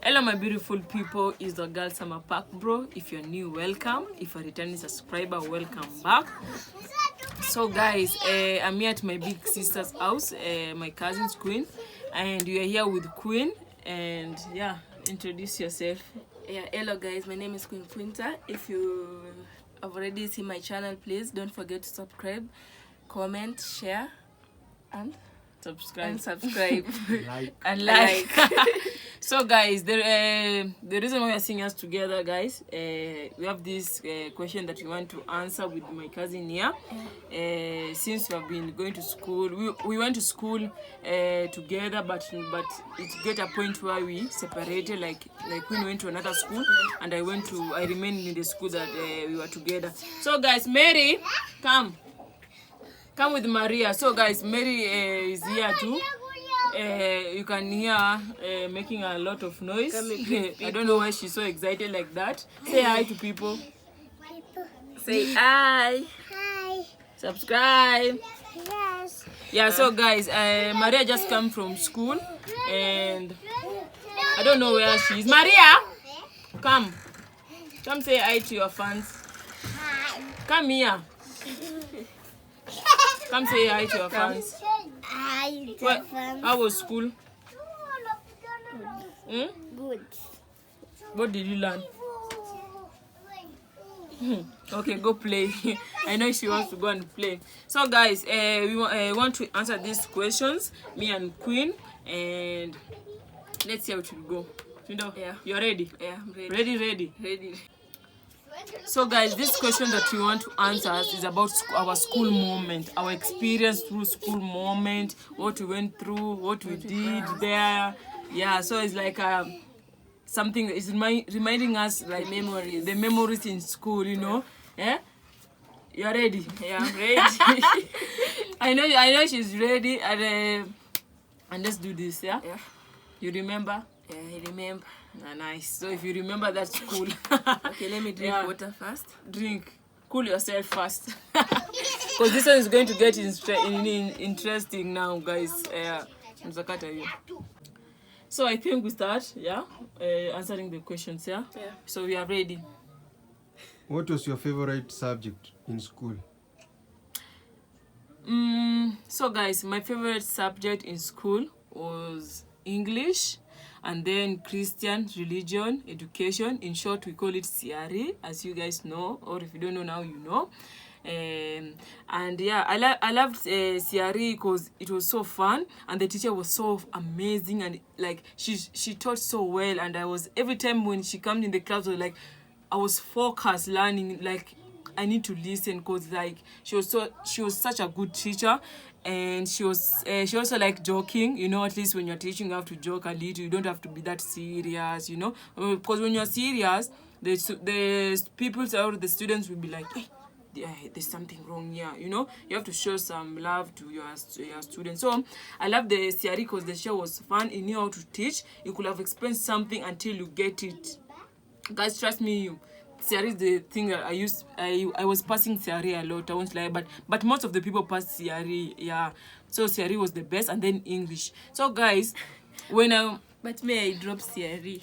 Hello my beautiful people, it's the girl Summer Park bro. If you're new, welcome. If you're a returning subscriber, welcome back. So guys, I'm here at my big sister's house, my cousin's Queen, and we are here with Queen. And yeah, introduce yourself. Yeah, hello guys, my name is Quinta. If you have already seen my channel, please don't forget to subscribe, comment, share, and Subscribe. like. So guys, the reason why we are seeing us together, guys, we have this question that we want to answer with my cousin here. Since we have been going to school, we went to school together, but it get a point where we separated. Like Queen went to another school, and I remained in the school that we were together. So guys, Mary, come with Maria. So guys, Mary is here too. You can hear making a lot of noise. I don't know why she's so excited like that. Say hi to people. Say hi. Hi. Subscribe. Yes. Yeah, so guys, Maria just come from school and I don't know where she is. Maria, come say hi to your fans. Hi. Come here. Come say hi to your fans. Hi. How was school? Good. What did you learn? Okay, go play. I know she wants to go and play. So guys, we want to answer these questions, me and Queen, and let's see how it will go. Yeah. You're ready? Yeah, I'm ready. Ready. So guys, this question that we want to answer is about our school moment, our experience through school moment, what we went through, what we did there. Yeah, so it's like something is reminding us like the memories in school, you know. Yeah, you're ready. Yeah, I'm ready. I know she's ready, and let's do this. Yeah. Yeah. You remember? Yeah, I remember. Nice. So if you remember, that's cool. Okay, let me drink water first. Drink. Cool yourself first. Because this one is going to get interesting now, guys. So I think we start, yeah, answering the questions, yeah? Yeah. So we are ready. What was your favorite subject in school? So guys, my favorite subject in school was English, and then Christian religion education. In short, we call it CRE, as you guys know, or if you don't know now, you know. And yeah, I loved CRE because it was so fun, and the teacher was so amazing, and like she taught so well, and I was, every time when she comes in the class, I was focused learning, like I need to listen, because like she was such a good teacher. And she also like joking, you know. At least when you're teaching, you have to joke a little. You don't have to be that serious, you know. Because when you're serious, the people or the students will be like, hey, there's something wrong here, you know. You have to show some love to your students. So I love the CRE because the show was fun. He knew how to teach. You could have explained something until you get it. Guys, trust me, CRE is the thing that I was passing CRE a lot, I won't lie, but most of the people passed CRE, yeah. So CRE was the best, and then English. So guys, when But me, I dropped CRE.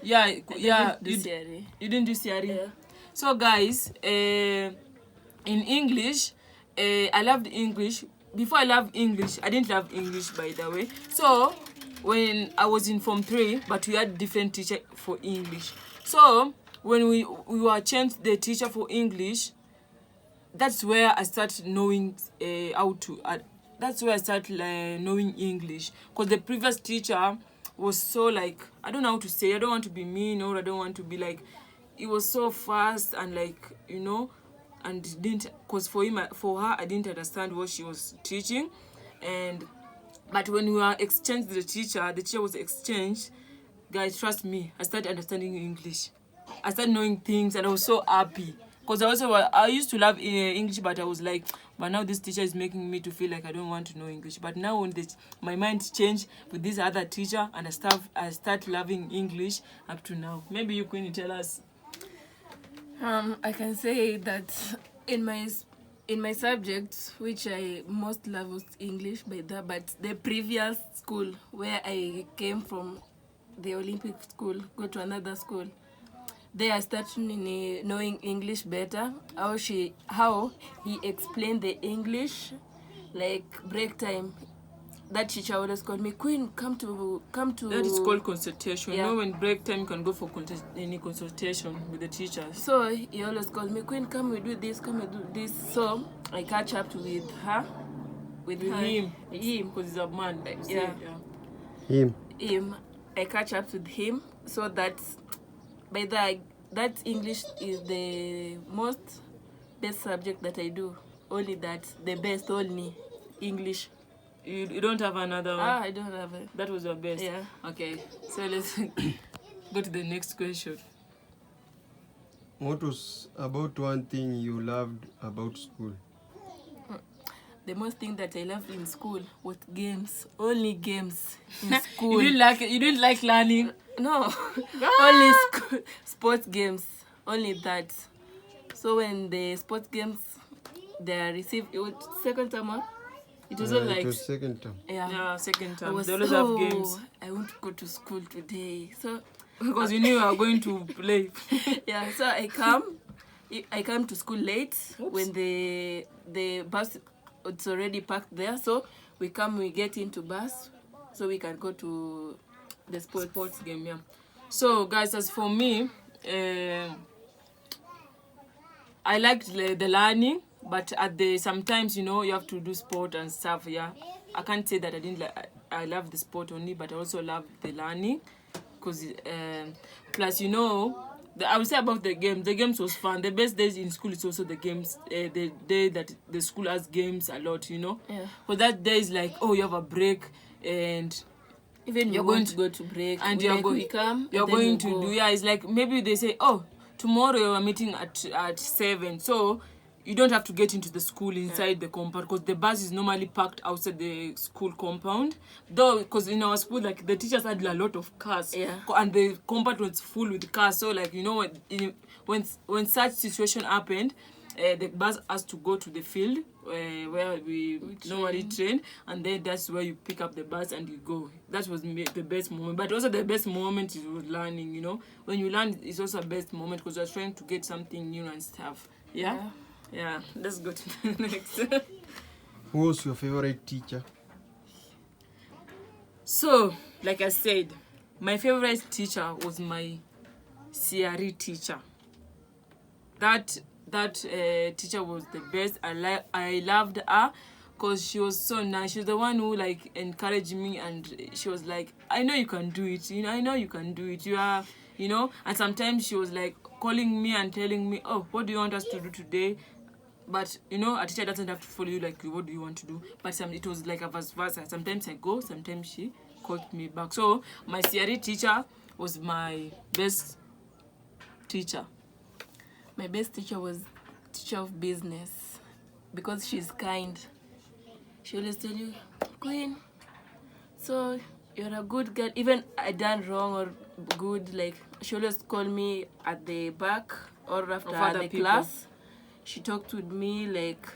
yeah, CRE. You didn't do CRE? Yeah. So guys, in English, I loved English. Before I loved English, I didn't love English, by the way. So when I was in Form 3, but we had different teacher for English. So when we were changed the teacher for English, that's where I started knowing that's where I started knowing English. Because the previous teacher was so like, I don't know how to say, I don't want to be mean, or I don't want to be like, it was so fast and like, you know, and didn't, because for her, I didn't understand what she was teaching. But when we were exchanged the teacher was exchanged, guys, trust me, I started understanding English. I started knowing things, and I was so happy. Because I used to love English, but I was like, but now this teacher is making me to feel like I don't want to know English. But now when my mind changed with this other teacher, and I start loving English up to now. Maybe you can tell us. I can say that in my subject, which I most love was English, but the previous school where I came from, the Olympic school, go to another school. There I started knowing English better. How he explained the English, like break time. That teacher always called me, Queen, come to. That is called consultation. Yeah. You know, when break time you can go for any consultation with the teachers. So he always called me, Queen, come we do this, come we do this. So I catch up with her, with Him, him, because he's a man. Yeah. Him. I catch up with him. So that that English is the most best subject that I do. Only that, the best, only English. You don't have another one? I don't have it. That was your best? Yeah. Okay, so let's go to the next question. What was about one thing you loved about school? The most thing that I loved in school was games. Only games in school. You didn't like learning? No, only school, sports games, only that. So when the sports games, they received, it was second term, huh? It was Yeah, all like... it was second term. Yeah, second I term. was They always have games. I want to go to school today. So Because you knew you were going to play. yeah, so I come to school late. When the bus it's already parked there. So we get into bus so we can go to the sports Game, yeah. So guys, as for me, I liked the learning, but sometimes, you know, you have to do sport and stuff. Yeah, I can't say that I didn't like. I love the sport only, but I also love the learning, because plus, you know, I would say about the games. The games was fun. The best days in school is also the games. The day that the school has games a lot, you know. Yeah. But that day is like, oh, you have a break, and even you're going going to go to break, and we you're going. we come. You're and then going we to go. do. Yeah, it's like maybe they say, oh, tomorrow you are meeting at 7, so you don't have to get into the school inside the compound, because the bus is normally parked outside the school compound. Though, because in our school, like, the teachers had a lot of cars, Yeah. and the compound was full with cars. So, like, you know, when such situation happened, the bus has to go to the field where we normally train, and then that's where you pick up the bus and you go. That was the best moment. But also the best moment is learning, you know. When you learn, it's also the best moment, because you're trying to get something new and stuff. Yeah? Yeah. Let's go to the next. Who was your favorite teacher? So, like I said, my favorite teacher was my CRE teacher. That teacher was the best. I loved her because she was so nice. She was the one who, like, encouraged me, and she was like, I know you can do it. You know, I know you can do it. You are, you know. And sometimes she was like calling me and telling me, oh, what do you want us to do today? But, you know, a teacher doesn't have to follow you, like, what do you want to do? But it was like a vice versa. Sometimes I go, sometimes she called me back. So my CRE teacher was my best teacher. My best teacher was teacher of business, because she's kind. She always tell you, Queen, so you're a good girl. Even I done wrong or good, like, she always call me at the back or after other the people. class. She talked with me like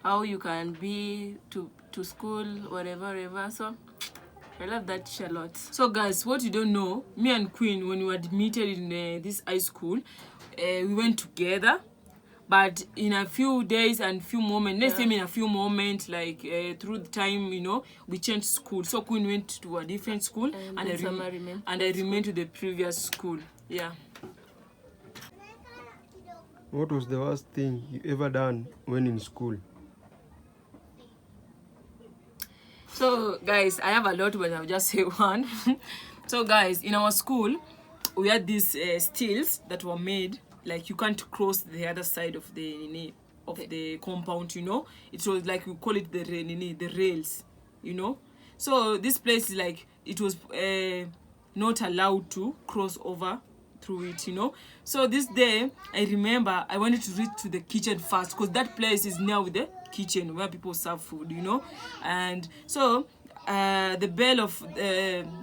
how you can be to school, whatever. So I love that teacher a lot. So guys, what you don't know, me and Queen, when we were admitted in this high school, we went together, but in a few days and few moments, let's say in a few moments, like through the time, you know, we changed school. So Queen went to a different school, and I remained to the previous school. Yeah. What was the worst thing you ever done when in school? So guys, I have a lot, but I'll just say one. So guys, in our school, we had these steels that were made, like, you can't cross the other side of the compound, you know. It was like, we call it the rails, you know. So this place is like, it was not allowed to cross over through it, you know. So this day, I remember I wanted to reach to the kitchen first, because that place is near with the kitchen where people serve food, you know. And so the bell of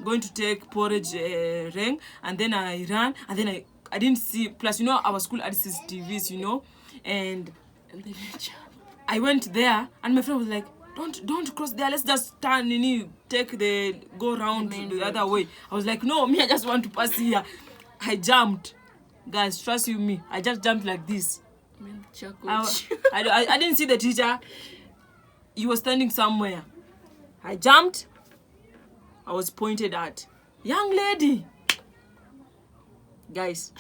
going to take porridge rang, and then I ran, and then I didn't see, plus, you know, our school had CCTVs, you know, and And then I went there, and my friend was like, don't cross there, let's just turn and go around The main the road. other way. I was like, no, me, I just want to pass here. I jumped. Guys, trust you me, I just jumped like this. I mean, teacher I, coach. I didn't see the teacher. He was standing somewhere. I jumped. I was pointed at. Young lady. Guys.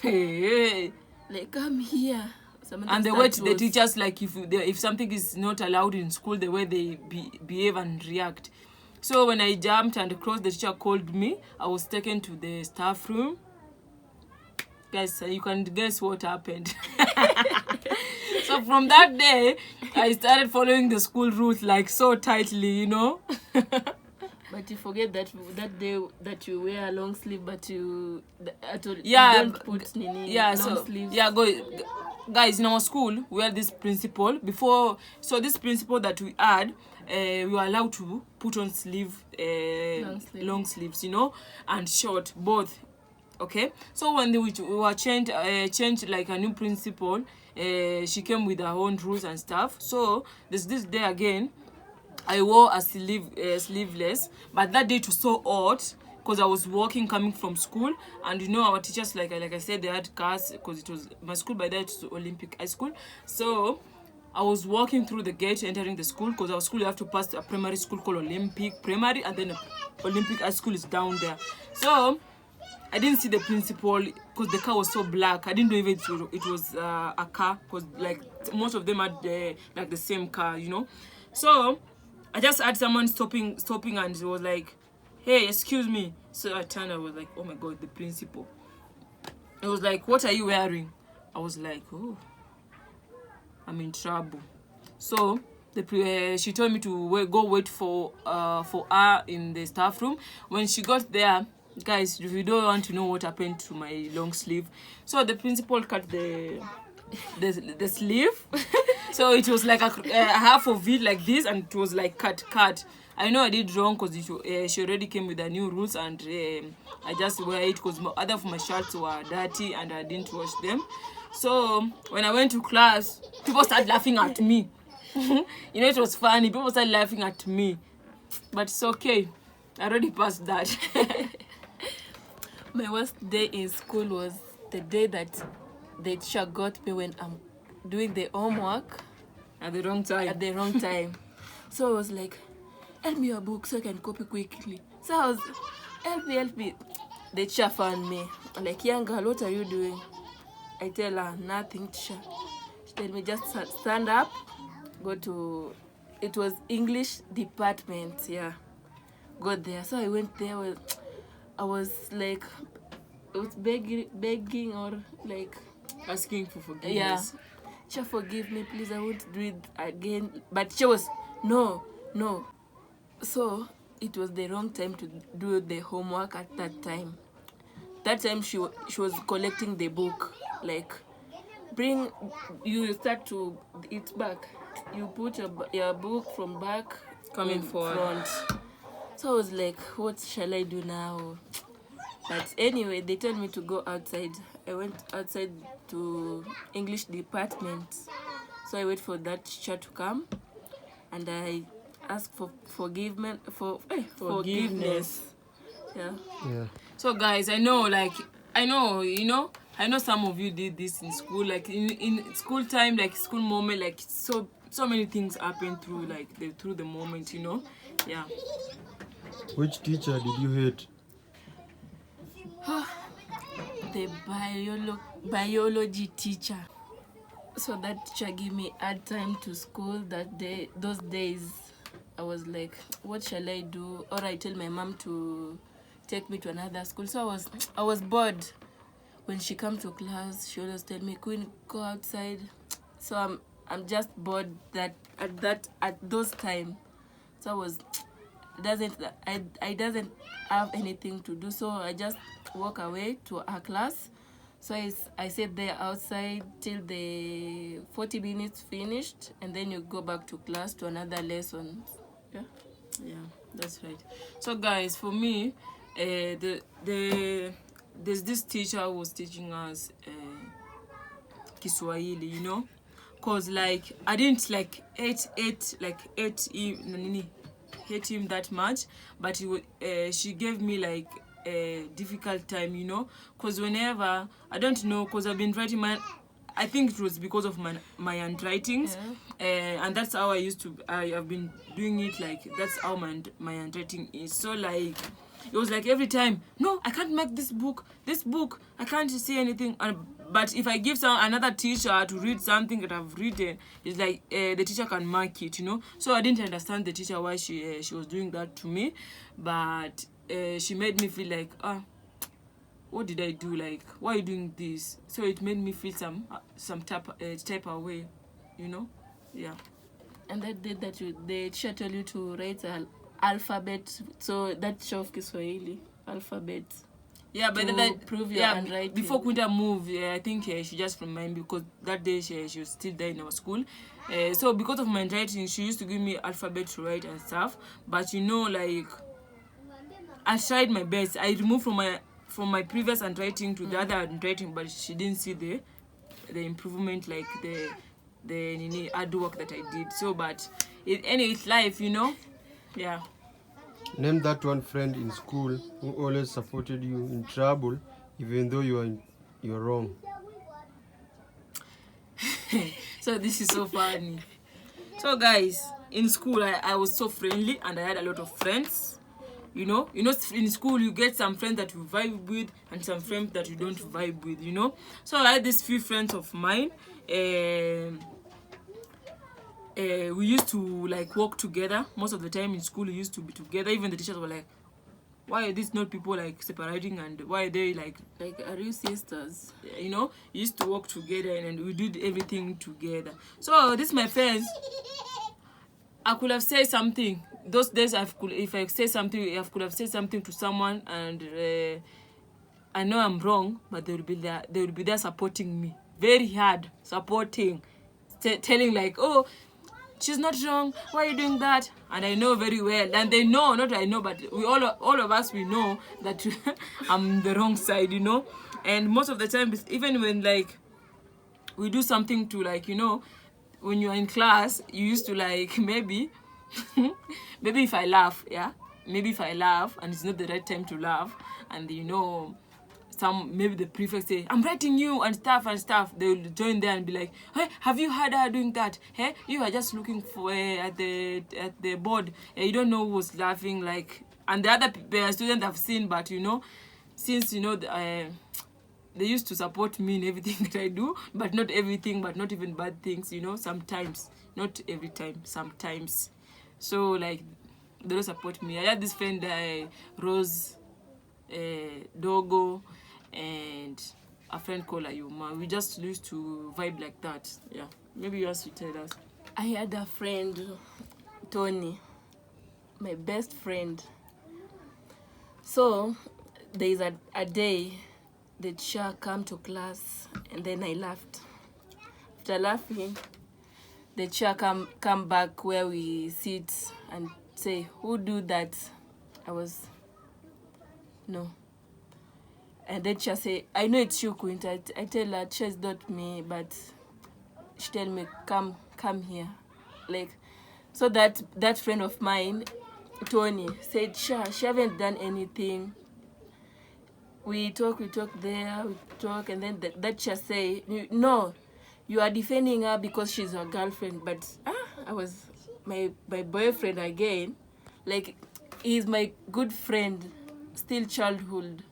Hey. Like, come here. Samantha And the way starts the was- teachers, like, if something is not allowed in school, the way they behave and react. So when I jumped and crossed, the teacher called me. I was taken to the staff room. Guys, you can guess what happened. So from that day, I started following the school rules like so tightly, you know. But you forget that day that you wear a long sleeve, but you Yeah, don't put nini, Yeah, long so sleeves. yeah, guys, in our school we had this principal before. So this principal that we had, we were allowed to put on long sleeves, you know, and short both. Okay, so when we were changed like a new principal, she came with her own rules and stuff. So this day again, I wore a sleeveless, but that day it was so hot because I was walking coming from school, and you know our teachers, like I said, they had cars because it was my school by that, it was Olympic High School. So I was walking through the gate entering the school, because our school you have to pass a primary school called Olympic Primary, and then Olympic High School is down there. So I didn't see the principal because the car was so black. I didn't know if it was a car, because like most of them had like the same car, you know. So I just had someone stopping, and it was like, hey, excuse me. So I turned, I was like, oh my god, the principal. It was like, what are you wearing? I was like, oh, I'm in trouble. So she told me to go wait for her in the staff room. When she got there, guys, if you don't want to know what happened to my long sleeve, so the principal cut the sleeve. So it was like a half of it like this, and it was like cut. I know I did wrong because she already came with the new rules, and I just wear it because other of my shirts were dirty and I didn't wash them. So when I went to class, people started laughing at me. You know, it was funny. People started laughing at me, but it's okay. I already passed that. My worst day in school was the day that the teacher got me when I'm doing the homework At the wrong time. at the wrong time. So I was like, help me your book so I can copy quickly. So I was, help me. The teacher found me. I'm like, young girl, what are you doing? I tell her, nothing, teacher. She tell me, just stand up, go to, it was English department, yeah. Go there. So I went there. I was like, I was begging or like, Asking for forgiveness. yeah. Teacher, forgive me, please. I won't do it again. But she was, no. So it was the wrong time to do the homework at that time. That time she was collecting the book. Like, you start to it back. You put your book from back, Coming in forward. front. So I was like, what shall I do now? But anyway, they told me to go outside. I went outside to English department. So I wait for that teacher to come, and I asked for forgiveness. Yeah. Yeah. So guys, I know some of you did this in school, like in school time, like school moment, like so many things happen through like through the moment, you know. Yeah. Which teacher did you hate? The biology teacher. So that teacher gave me hard time to school that day. Those days, I was like, what shall I do? Or I tell my mom to take me to another school. So I was bored. When she comes to class, she always tell me, Queen, go outside. So I'm just bored at those time. So I doesn't have anything to do, so I just walk away to her class. So I sat there outside till the 40 minutes finished, and then you go back to class to another lesson. Yeah, that's right. So guys, for me, there's this teacher who was teaching us Kiswahili, you know, cause like I didn't like hate him that much, but she gave me like a difficult time, you know, cause whenever I don't know, cause I've been writing I think it was because of my handwritings, and that's how I have been doing it. Like that's how my handwriting is. So like it was like every time, no, I can't make this book, I can't see anything. But if I give another teacher to read something that I've written, it's like the teacher can mark it, you know. So I didn't understand the teacher why she was doing that to me, but she made me feel like what did I do? Like, why are you doing this? So it made me feel some type of way, you know? Yeah. And that day that the teacher told you to write an alphabet, so that teacher of Kiswahili, alphabet. Yeah, but to prove your handwriting. Before Quinta moved, I think she just reminded me because that day she was still there in our school. So because of my handwriting, she used to give me alphabet to write and stuff. But you know, like, I tried my best. I removed from my previous handwriting to the other handwriting, but she didn't see the improvement, like the hard work that I did. So, but it's life, you know. Yeah. Name that one friend in school who always supported you in trouble, even though you're wrong. So this is so funny. So guys, in school I was so friendly and I had a lot of friends. You know, in school you get some friends that you vibe with and some friends that you don't vibe with, you know. So I had these few friends of mine. We used to like work together most of the time in school. We used to be together. Even the teachers were like, why are these not people like separating, and why are they like are you sisters? You know, we used to work together and we did everything together. So this my friends, I could have said something those days. If I say something, I could have said something to someone, and I know I'm wrong, but they will be there. They will be there supporting me, very hard supporting, telling like, oh, she's not wrong, why are you doing that? And I know very well, and they know, not I know, but we all of us, we know that I'm the wrong side, you know. And most of the time, even when like we do something to, like, you know, when you're in class, you used to like maybe if I laugh, maybe if I laugh and it's not the right time to laugh, and you know, maybe the prefect say, I'm writing you and stuff, they will join there and be like, hey, have you heard her doing that? Hey, you are just looking for at the board, you don't know who was laughing, like. And the other students have seen, but you know, since you know they used to support me in everything that I do, but not everything, but not even bad things, you know, sometimes, not every time, sometimes. So like they don't support me. I had this friend, Rose, Dogo, and a friend called Ayuma. We just used to vibe like that. Yeah. Maybe you have to tell us. I had a friend, Tony, my best friend. So there is a day the teacher come to class, and then I laughed. After laughing, the teacher come back where we sit and say, who do that? I was, no. And then she say, I know it's you, Quinta. I tell her, it's not me, but she tell me, come here. Like, so that friend of mine, Tony, said, she haven't done anything. We talk there, and then that she say, no, you are defending her because she's your girlfriend. But I was my boyfriend again. Like, he's my good friend, still childhood.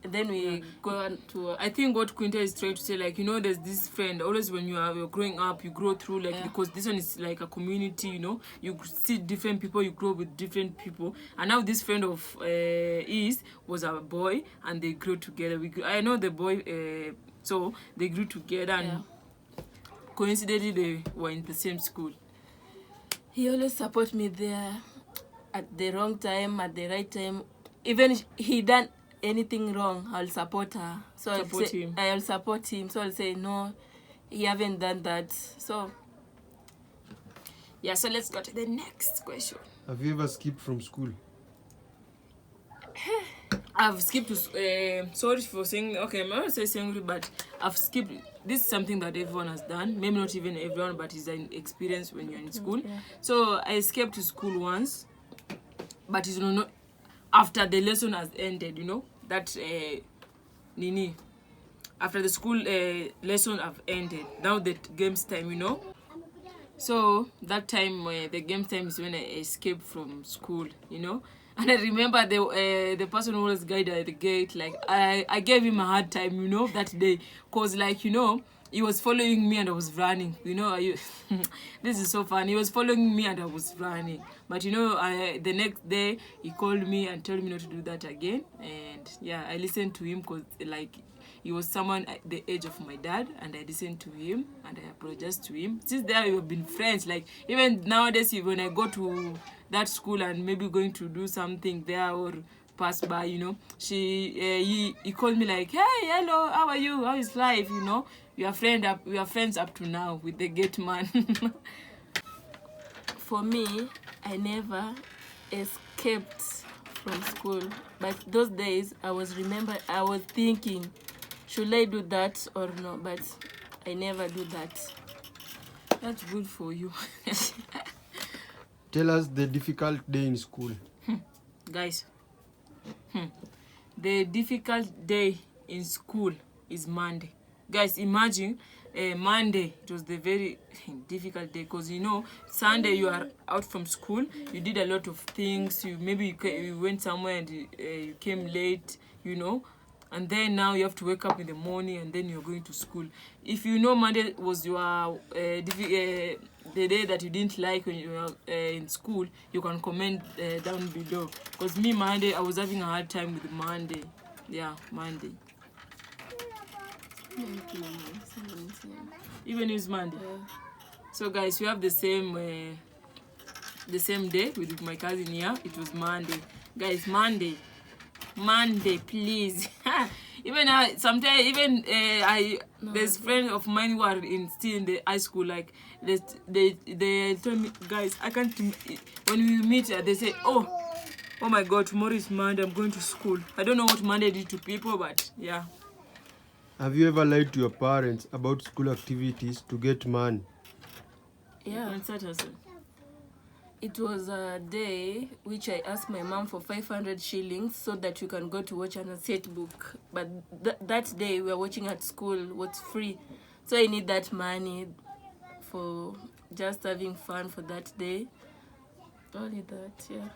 And then we go on to, I think what Quinta is trying to say, like, you know, there's this friend, always when you're growing up, you grow through, like, because this one is like a community, you know, you see different people, you grow with different people. And now this friend of East was a boy, and they grew together. I know the boy, so they grew together, and coincidentally they were in the same school. He always support me there at the wrong time, at the right time. Even he done anything wrong, I'll support her. So I'll support him. So I'll say, no, he haven't done that. So yeah, so let's go to the next question. Have you ever skipped from school? I've skipped to sorry for saying, okay, I'm not saying sorry, but I've skipped. This is something that everyone has done, maybe not even everyone, but it's an experience when you're in school. Yeah. So I escaped to school once, but it's not after the lesson has ended, you know, that nini, after the school lesson have ended, now the games time, you know. So that time, the game time is when I escaped from school, you know. And I remember the person who was guided at the gate, like I gave him a hard time, you know, that day, cause like, you know, he was following me and I was running, you know. This is so fun. He was following me and I was running, but you know, the next day he called me and told me not to do that again. And yeah, I listened to him, cause like he was someone at the age of my dad, and I listened to him and I apologized to him. Since there we've been friends. Like even nowadays, when I go to that school and maybe going to do something there or pass by, you know, he called me like, hey, hello, how are you? How is life? You know, we are friends up to now with the gate man. For me, I never escaped from school, but those days I was thinking, should I do that or no? But I never do that. That's good for you. Tell us the difficult day in school. Guys, the difficult day in school is Monday. Guys, imagine Monday, it was the very difficult day, because you know, Sunday you are out from school, you did a lot of things, you went somewhere and you came late, you know, and then now you have to wake up in the morning and then you're going to school. If you know Monday was your the day that you didn't like when you were in school, you can comment down below, because me, Monday, I was having a hard time with Monday. Yeah, Monday. Even is Monday. So guys, we have the same day with my cousin here. It was Monday. Guys, Monday, please. Even sometimes, even there's friends of mine who are still in the high school. Like they tell me, guys, I can't. When we meet, they say, oh my God, tomorrow is Monday. I'm going to school. I don't know what Monday did to people, but yeah. Have you ever lied to your parents about school activities to get money? Yeah. It was a day which I asked my mom for 500 shillings so that we can go to watch an set book. But that day we were watching at school was free. So I need that money for just having fun for that day. Only that, yeah.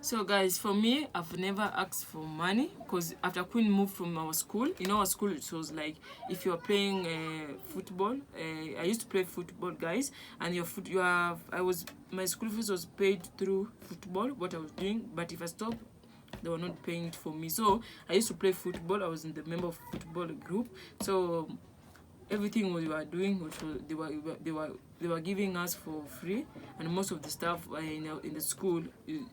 So guys, for me, I've never asked for money, because after Queen moved from our school, in our school it was like, if you're playing football, I used to play football, guys, and my school fees was paid through football, what I was doing, but if I stopped, they were not paying it for me. So I used to play football. I was in the member of football group, so everything we were doing, they were giving us for free, and most of the stuff in the school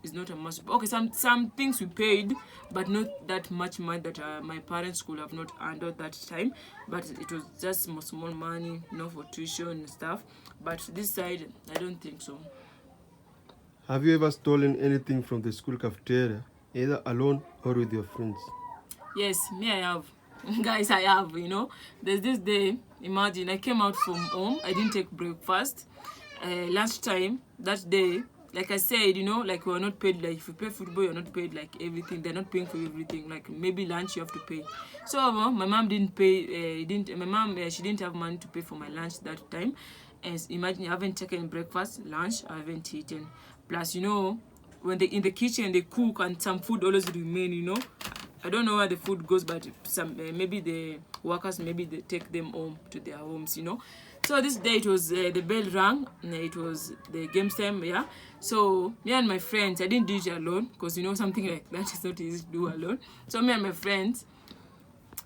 is not a must. Okay, some things we paid, but not that much money that my parents could have not handled that time. But it was just small money, you know, for tuition and stuff. But this side, I don't think so. Have you ever stolen anything from the school cafeteria, either alone or with your friends? Yes, me, I have. Guys, I have, you know. There's this day, imagine, I came out from home, I didn't take breakfast. Lunchtime, that day, like I said, you know, like we are not paid, like if you play football, you're not paid like everything. They're not paying for everything. Like maybe lunch you have to pay. So my mom didn't pay, she didn't have money to pay for my lunch that time. And imagine, I haven't taken breakfast, lunch, I haven't eaten. Plus, you know, when they in the kitchen, they cook and some food always remain, you know. I don't know where the food goes, but some maybe the workers, maybe they take them home to their homes, you know. So this day it was the bell rang, it was the game time, yeah. So me and my friends, I didn't do it alone, because you know something like that is not easy to do alone. So me and my friends,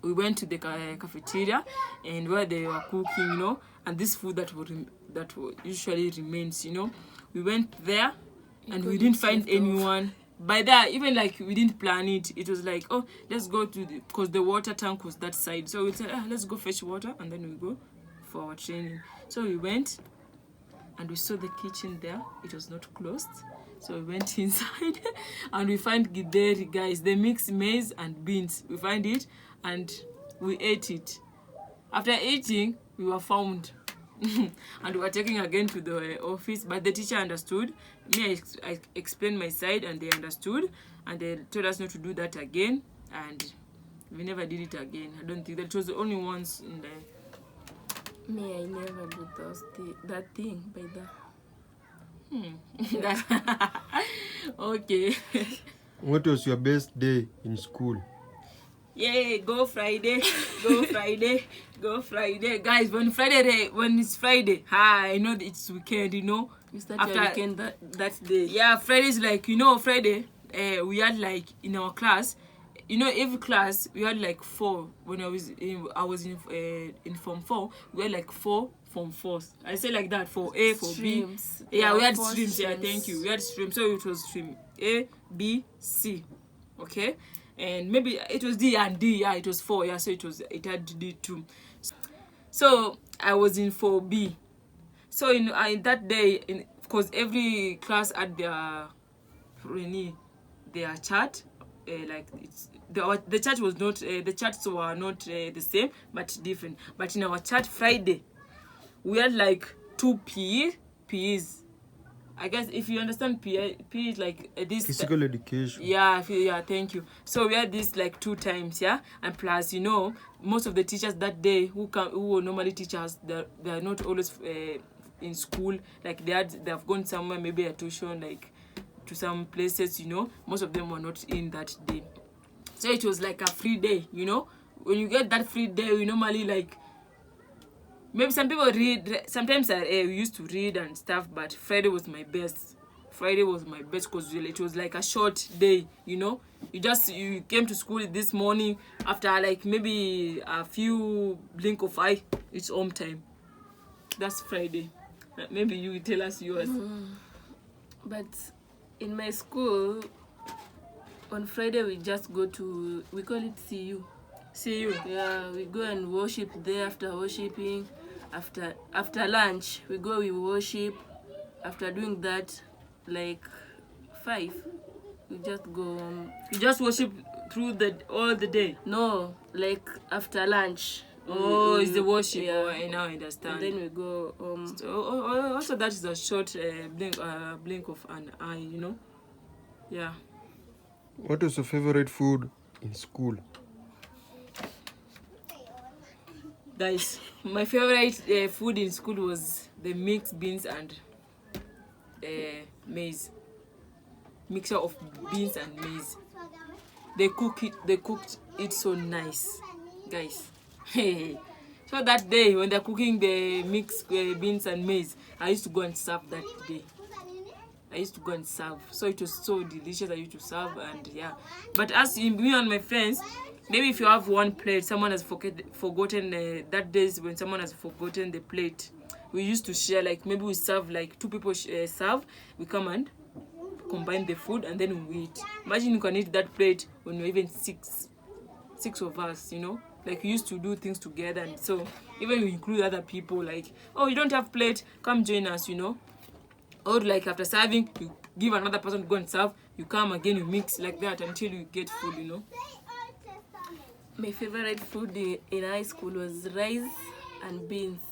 we went to the cafeteria, and where they were cooking, you know, and this food that usually remains, you know, we went there, and we didn't find anyone. By that, even like we didn't plan it. It was like, oh, let's go to because the water tank was that side. So we said, let's go fetch water, and then we go for our training. So we went, and we saw the kitchen there. It was not closed. So we went inside and we find githeri, guys. They mix maize and beans. We find it and we ate it. After eating, we were found. And we were taken again to the office, but the teacher understood. I explained my side and they understood. And they told us not to do that again. And we never did it again. I don't think that was the only once in the... Me, I never did that thing by that. Okay. What was your best day in school? Yay, go Friday, go Friday, go Friday. Guys, when it's Friday, I know that it's weekend, you know. You start your weekend that day. Yeah, Friday's like, Friday, we had like in our class, every class we had like 4. When I was in Form 4, we had like 4 Form 4s. I say like that, for A, for Streams. B. Yeah, we had 4 streams. Yeah, streams. thank you. We had streams, so it was stream A, B, C. Okay, and maybe it was D and D. Yeah, it was 4. Yeah, so it had D too. So I was in 4B. So in that day, because every class had their chart. Like it's the chart was not the charts were not the same but different. But in our chart Friday, we had like 2 PEs. I guess if you understand PE is like this Physical education. yeah, thank you. So we had this like 2 times, yeah, and plus most of the teachers that day who were normally teachers, they're not always in school. Like they've gone somewhere, maybe a tuition, like to some places. Most of them were not in that day. So it was like a free day. When you get that free day, we normally like, maybe some people read. Sometimes we used to read and stuff, but Friday was my best. Friday was my best because it was like a short day, You came to school this morning, after like maybe a few blink of eye, it's home time. That's Friday. Maybe you tell us yours. But in my school, on Friday we just go to, we call it CU. CU. Yeah, we go and worship there. After worshiping, after lunch, we worship. After doing that, like 5, we just go. You just worship through all the day. No, like after lunch. Oh, it's the worship. Yeah. Oh, I now understand. And then we go. So, also that is a short blink of an eye. Yeah. What was your favorite food in school? Guys, my favorite food in school was the mixed beans and maize. Mixture of beans and maize. They cooked it so nice, guys. Hey. So that day when they're cooking the mixed beans and maize, I used to go and serve that day. I used to go and serve. So it was so delicious. I used to serve, and yeah. But as me and my friends, maybe if you have one plate, someone has forgotten that days when someone has forgotten the plate, we used to share. Like maybe we serve, like 2 people serve. We come and combine the food and then we eat. Imagine you can eat that plate when you're even 6 of us. Like we used to do things together, and so even we include other people. Like, oh, you don't have plate, come join us. Or like after serving, you give another person to go and serve. You come again, you mix like that until you get food. My favorite food in high school was rice and beans.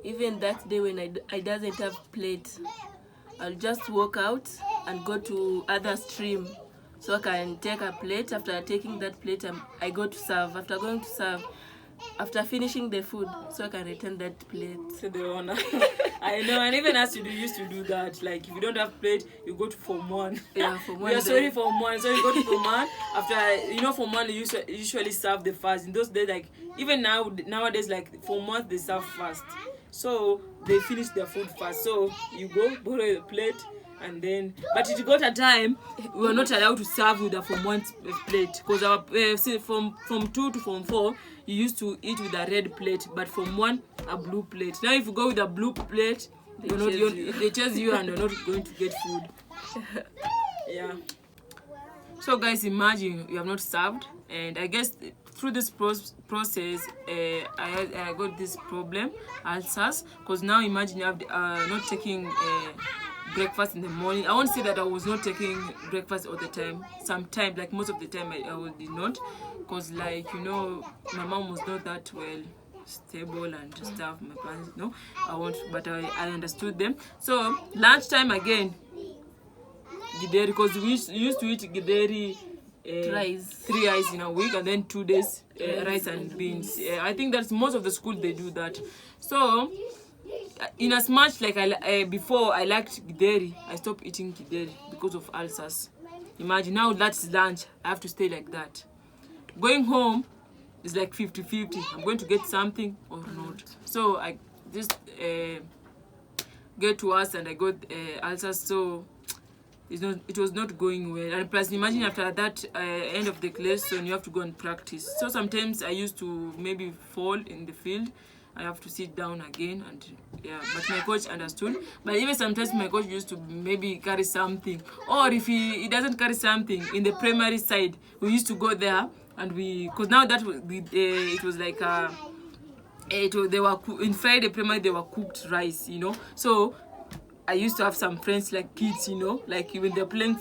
Even that day when I doesn't have plate, I'll just walk out and go to other stream so I can take a plate. After taking that plate, I go to serve. After going to serve, after finishing the food, so I can return that plate to the owner. I know, and even as you used to do that. Like if you don't have plate, you go to Form 1. Yeah, Form 1. You're sorry, Form 1. So you go to Form 1. After Form 1, you usually serve the first. In those days, like even nowadays, like Form 1 they serve first. So they finish their food first. So you go borrow the plate. And then, but it got a time we were not allowed to serve with a Form 1 plate, because our from 2 to Form 4 you used to eat with a red plate, but Form 1 a blue plate. Now if you go with a blue plate, they chase you and you're not going to get food. Yeah. So guys, imagine you have not served, and I guess through this process, I got this problem, ulcers, because now imagine you have not taking breakfast in the morning. I won't say that I was not taking breakfast all the time. Sometimes, like most of the time, I did not, because like, you know, my mom was not that well stable and stuff. My parents, no, I won't, but I understood them. So lunchtime again, githeri, because we used to eat githeri Rice. 3 rice in a week, and then 2 days rice and beans. I think that's most of the school they do that. So in as much like before I liked githeri, I stopped eating githeri because of ulcers. Imagine now that's lunch, I have to stay like that. Going home is like 50-50. I'm going to get something or not. So I just get to us and I got ulcers. So it was not going well. And plus, imagine after that end of the lesson, you have to go and practice. So sometimes I used to maybe fall in the field. I have to sit down again, and yeah, but my coach understood. But even sometimes my coach used to maybe carry something, or if he doesn't carry something in the primary side, we used to go there, and because now that it was like they were in Friday primary, they were cooked rice, you know. So I used to have some friends like kids, you know, like when they're playing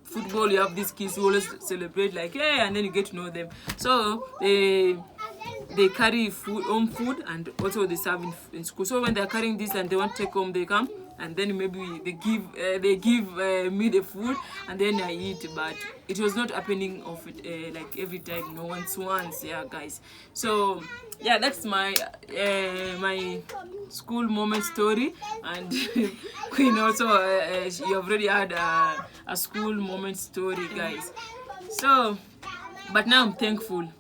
football, you have these kids who always celebrate, like, hey, and then you get to know them. So they carry home food, and also they serve in school. So when they're carrying this and they want to take home, they come, and then maybe they give me the food, and then I eat. But it was not happening of it like every time, you know, once, yeah, guys. So yeah, that's my my school moment story. And Queen also you already had a school moment story, guys. So but now I'm thankful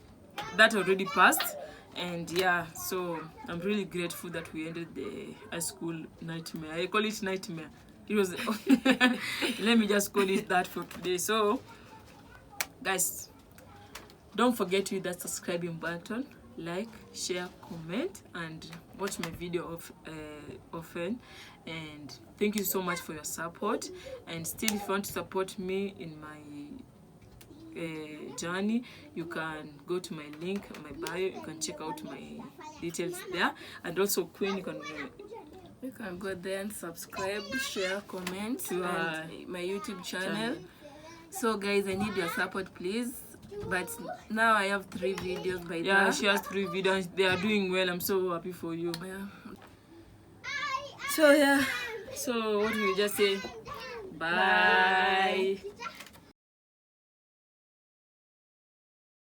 that already passed, and yeah, so I'm really grateful that we ended the high school nightmare. I call it nightmare. It was let me just call it that for today. So guys, don't forget to hit that subscribing button, like, share, comment, and watch my video often. And thank you so much for your support. And still, if you want to support me in my journey, you can go to my link on my bio. You can check out my details there. And also Queen, you can go there and subscribe, share, comment to my YouTube channel. So guys, I need your support, please. But now I have 3 videos by now. Yeah, she has 3 videos. They are doing well. I'm so happy for you. Yeah. So yeah, so what do we just say? Bye.